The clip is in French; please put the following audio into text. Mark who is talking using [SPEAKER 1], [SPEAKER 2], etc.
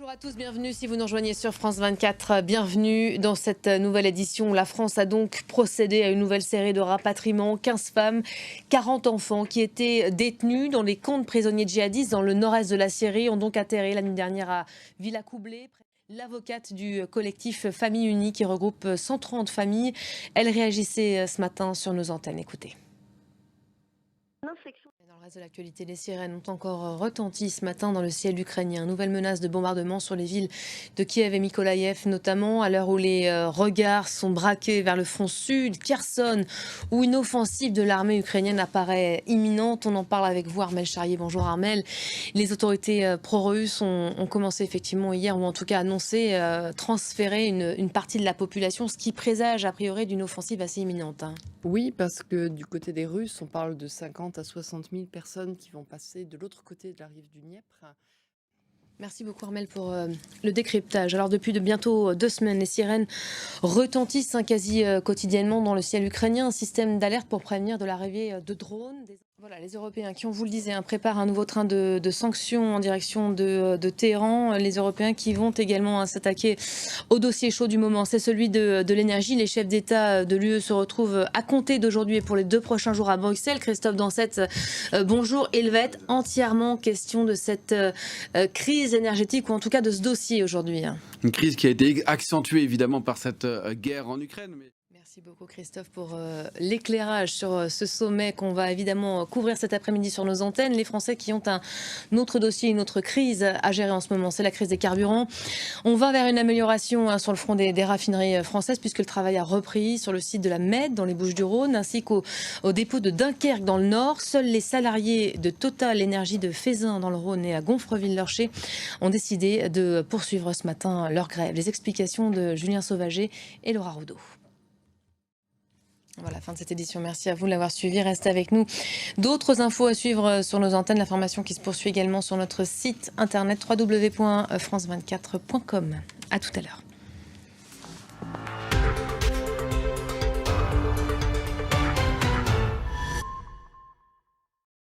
[SPEAKER 1] Bonjour à tous, bienvenue si vous nous rejoignez sur France 24. Bienvenue dans cette nouvelle édition. La France a donc procédé à une nouvelle série de rapatriements. 15 femmes, 40 enfants qui étaient détenus dans les camps de prisonniers djihadistes dans le nord-est de la Syrie ont donc atterri la nuit dernière à Villacoublay. L'avocate du collectif Famille Unie qui regroupe 130 familles, elle réagissait ce matin sur nos antennes. Écoutez. Dans le reste de l'actualité, les sirènes ont encore retenti ce matin dans le ciel ukrainien. Nouvelle menace de bombardement sur les villes de Kiev et Mykolaïev, notamment à l'heure où les regards sont braqués vers le front sud, Kherson, où une offensive de l'armée ukrainienne apparaît imminente. On en parle avec vous, Armel Charrier. Bonjour Armel. Les autorités pro-russes ont commencé effectivement hier, ou en tout cas annoncé transférer une partie de la population, ce qui présage a priori d'une offensive assez imminente.
[SPEAKER 2] Oui, parce que du côté des Russes, on parle de 50 à 60 000 personnes qui vont passer de l'autre côté de la rive du Dniepr.
[SPEAKER 1] Merci beaucoup Armel pour le décryptage. Alors depuis bientôt 2 semaines, les sirènes retentissent quasi quotidiennement dans le ciel ukrainien. Un système d'alerte pour prévenir de l'arrivée de drones. Voilà, les Européens qui, on vous le disait, préparent un nouveau train de sanctions en direction de Téhéran. Les Européens qui vont également s'attaquer au dossier chaud du moment, c'est celui de l'énergie. Les chefs d'État de l'UE se retrouvent à compter d'aujourd'hui et pour les 2 prochains jours à Bruxelles. Christophe Dansette, bonjour. Il va être entièrement question de cette crise énergétique, ou en tout cas de ce dossier aujourd'hui.
[SPEAKER 3] Une crise qui a été accentuée évidemment par cette guerre en Ukraine.
[SPEAKER 1] Merci beaucoup Christophe pour l'éclairage sur ce sommet qu'on va évidemment couvrir cet après-midi sur nos antennes. Les Français qui ont un autre dossier, une autre crise à gérer en ce moment, c'est la crise des carburants. On va vers une amélioration sur le front des raffineries françaises puisque le travail a repris sur le site de la Med dans les Bouches-du-Rhône ainsi qu'au dépôt de Dunkerque dans le Nord. Seuls les salariés de Total Énergie de Fézin dans le Rhône et à Gonfreville-Lorcher ont décidé de poursuivre ce matin leur grève. Les explications de Julien Sauvager et Laura Roudot. Voilà, fin de cette édition. Merci à vous de l'avoir suivi. Restez avec nous. D'autres infos à suivre sur nos antennes. L'information qui se poursuit également sur notre site internet www.france24.com. À tout à l'heure.